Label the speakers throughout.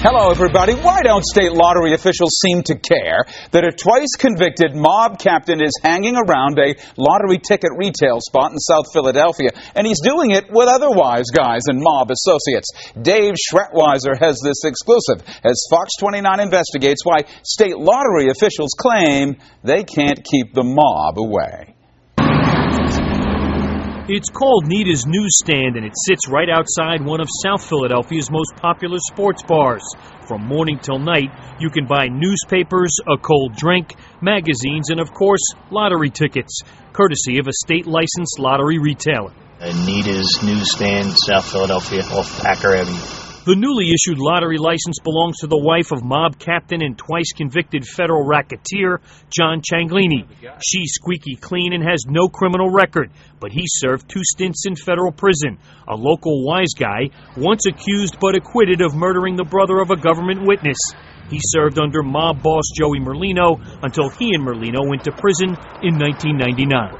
Speaker 1: Hello, everybody. Why don't state lottery officials seem to care that a twice-convicted mob captain is hanging around a lottery ticket retail spot in South Philadelphia, and he's doing it with other wise guys and mob associates? Dave Schrettweiser has this exclusive as Fox 29 investigates why state lottery officials claim they can't keep the mob away.
Speaker 2: It's called Nita's Newsstand, and it sits right outside one of South Philadelphia's most popular sports bars. From morning till night, you can buy newspapers, a cold drink, magazines, and of course, lottery tickets, courtesy of a state-licensed lottery retailer.
Speaker 3: Nita's Newsstand, South Philadelphia, off Packer Avenue.
Speaker 2: The newly issued lottery license belongs to the wife of mob captain and twice-convicted federal racketeer John Cianglini. She's squeaky clean and has no criminal record, but he served 2 stints in federal prison. A local wise guy, once accused but acquitted of murdering the brother of a government witness. He served under mob boss Joey Merlino until he and Merlino went to prison in 1999.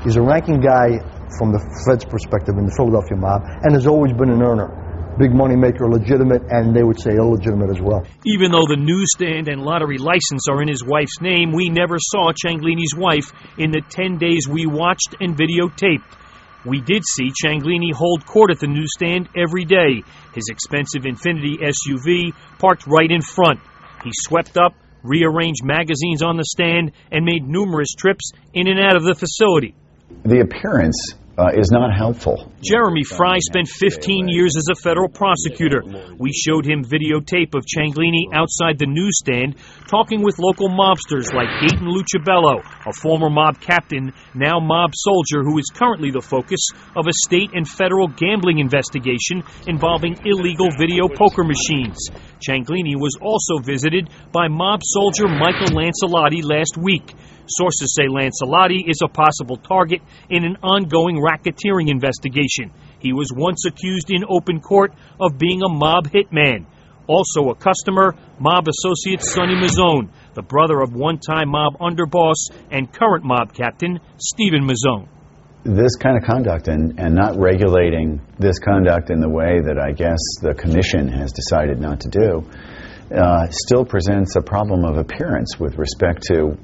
Speaker 4: He's a ranking guy from the Fed's perspective in the Philadelphia mob and has always been an earner. Big money maker, legitimate, and they would say illegitimate as well.
Speaker 2: Even though the newsstand and lottery license are in his wife's name, we never saw Cianglini's wife in the 10 days we watched and videotaped. We did see Cianglini hold court at the newsstand every day, his expensive Infiniti SUV parked right in front. He swept up, rearranged magazines on the stand, and made numerous trips in and out of the facility.
Speaker 5: The appearance is not helpful.
Speaker 2: Jeremy Fry spent 15 years as a federal prosecutor. We showed him videotape of Cianglini outside the newsstand talking with local mobsters like Dayton Lucibello, a former mob captain, now mob soldier, who is currently the focus of a state and federal gambling investigation involving illegal video poker machines. Cianglini was also visited by mob soldier Michael Lancelotti last week. Sources say Lancelotti is a possible target in an ongoing racketeering investigation. He was once accused in open court of being a mob hitman. Also a customer, mob associate Sonny Mazzone, the brother of one-time mob underboss and current mob captain Stephen Mazzone.
Speaker 5: This kind of conduct and not regulating this conduct in the way that I guess the commission has decided not to do still presents a problem of appearance with respect to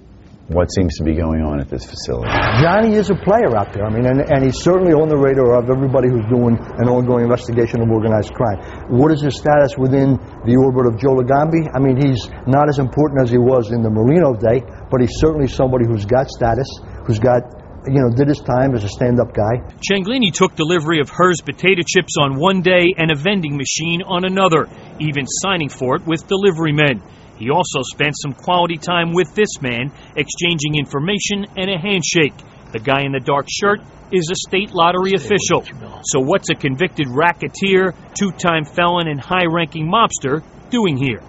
Speaker 5: what seems to be going on at this facility.
Speaker 4: Johnny is a player out there, and he's certainly on the radar of everybody who's doing an ongoing investigation of organized crime. What is his status within the orbit of Joe Lagambi? I mean, he's not as important as he was in the Merlino day, but he's certainly somebody who's got status, who's got, did his time as a stand-up guy.
Speaker 2: Cianglini took delivery of Herr's potato chips on one day and a vending machine on another, even signing for it with delivery men. He also spent some quality time with this man, exchanging information and a handshake. The guy in the dark shirt is a state lottery official. So what's a convicted racketeer, 2-time felon, and high-ranking mobster doing here?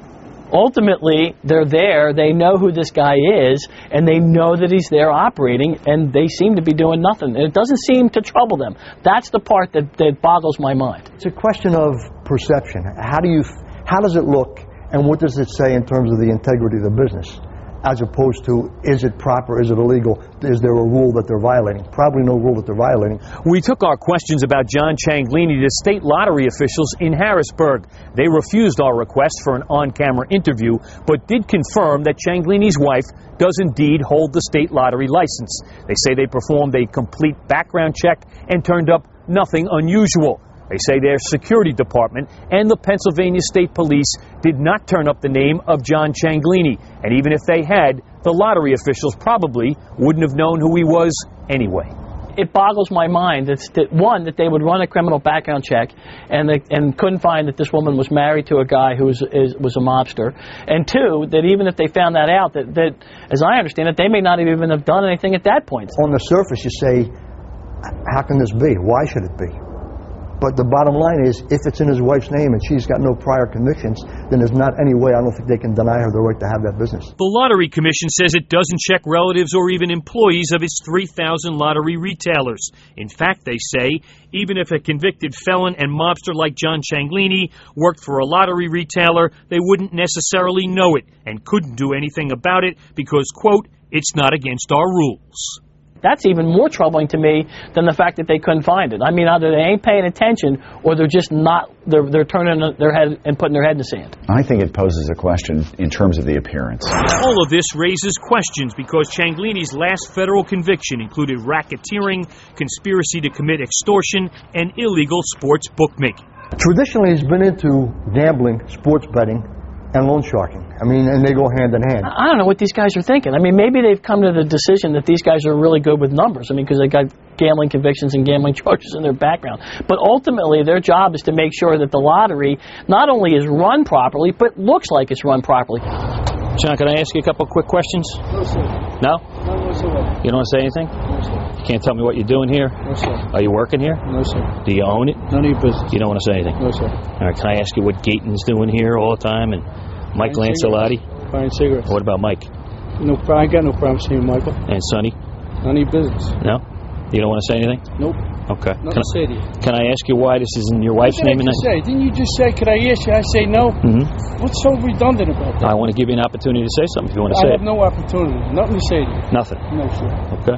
Speaker 6: Ultimately, they're there, they know who this guy is, and they know that he's there operating, and they seem to be doing nothing. And it doesn't seem to trouble them. That's the part that boggles my mind.
Speaker 4: It's a question of perception. How does it look? And what does it say in terms of the integrity of the business? As opposed to, is it proper, is it illegal, is there a rule that they're violating? Probably no rule that they're violating.
Speaker 2: We took our questions about John Cianglini to state lottery officials in Harrisburg. They refused our request for an on-camera interview, but did confirm that Cianglini's wife does indeed hold the state lottery license. They say they performed a complete background check and turned up nothing unusual. They say their security department and the Pennsylvania State Police did not turn up the name of John Cianglini, and even if they had, the lottery officials probably wouldn't have known who he was anyway.
Speaker 6: It boggles my mind that they would run a criminal background check and couldn't find that this woman was married to a guy who was a mobster, and 2, that even if they found that out, that as I understand it, they may not even have done anything at that point.
Speaker 4: On the surface, you say, how can this be? Why should it be? But the bottom line is, if it's in his wife's name and she's got no prior convictions, then there's not any way, I don't think they can deny her the right to have that business.
Speaker 2: The Lottery Commission says it doesn't check relatives or even employees of its 3,000 lottery retailers. In fact, they say, even if a convicted felon and mobster like John Cianglini worked for a lottery retailer, they wouldn't necessarily know it and couldn't do anything about it because, quote, it's not against our rules.
Speaker 6: That's even more troubling to me than the fact that they couldn't find it. I mean, either they ain't paying attention or they're just not, they're turning their head and putting their head in the sand.
Speaker 5: I think it poses a question in terms of the appearance.
Speaker 2: All of this raises questions because Cianglini's last federal conviction included racketeering, conspiracy to commit extortion, and illegal sports bookmaking.
Speaker 4: Traditionally, he's been into gambling, sports betting, and loan sharking. I mean, and they go hand in hand.
Speaker 6: I don't know what these guys are thinking. I mean, maybe they've come to the decision that these guys are really good with numbers. I mean, because they got gambling convictions and gambling charges in their background. But ultimately, their job is to make sure that the lottery not only is run properly, but looks like it's run properly. John, can I ask you a couple quick questions?
Speaker 7: No, sir.
Speaker 6: No?
Speaker 7: No, no, sir.
Speaker 6: You don't want to say anything?
Speaker 7: No, sir.
Speaker 6: You can't tell me what you're doing here?
Speaker 7: No, sir.
Speaker 6: Are you working here?
Speaker 7: No, sir.
Speaker 6: Do you own it?
Speaker 7: None of your business.
Speaker 6: You don't want to say anything?
Speaker 7: No, sir.
Speaker 6: All right, can I ask you what Gaten's doing here all the time and Mike Lancelotti?
Speaker 7: Buying cigarettes.
Speaker 6: What about Mike?
Speaker 7: No, I ain't got no problem seeing Michael.
Speaker 6: And Sonny?
Speaker 7: None of your business.
Speaker 6: No? You don't want to say anything?
Speaker 7: Nope.
Speaker 6: Okay.
Speaker 7: Nothing to say to you.
Speaker 6: Can I ask you why this is in your wife's
Speaker 7: What did
Speaker 6: name?
Speaker 7: I just say? Didn't you just say, could I ask you? I say no.
Speaker 6: Mm-hmm.
Speaker 7: What's so redundant about that?
Speaker 6: I want to give you an opportunity to say something if you want to
Speaker 7: I
Speaker 6: say
Speaker 7: have
Speaker 6: it.
Speaker 7: no opportunity. Nothing to say to you.
Speaker 6: Nothing.
Speaker 7: No, sir.
Speaker 6: Okay.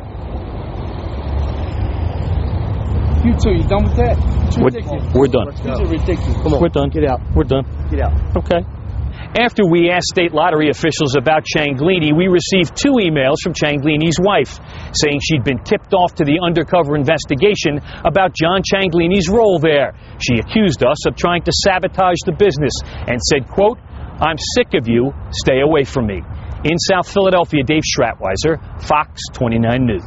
Speaker 7: You two, you done with that? It's ridiculous.
Speaker 6: We're done.
Speaker 7: These are ridiculous. Come on.
Speaker 6: We're done.
Speaker 7: Get out.
Speaker 6: We're done.
Speaker 7: Get out.
Speaker 6: Okay. After we asked state lottery officials about Cianglini, we received 2 emails from Cianglini's wife saying she'd been tipped off to the undercover investigation about John Cianglini's role there. She accused us of trying to sabotage the business and said, quote, "I'm sick of you. Stay away from me." In South Philadelphia, Dave Stratweiser, Fox 29 News.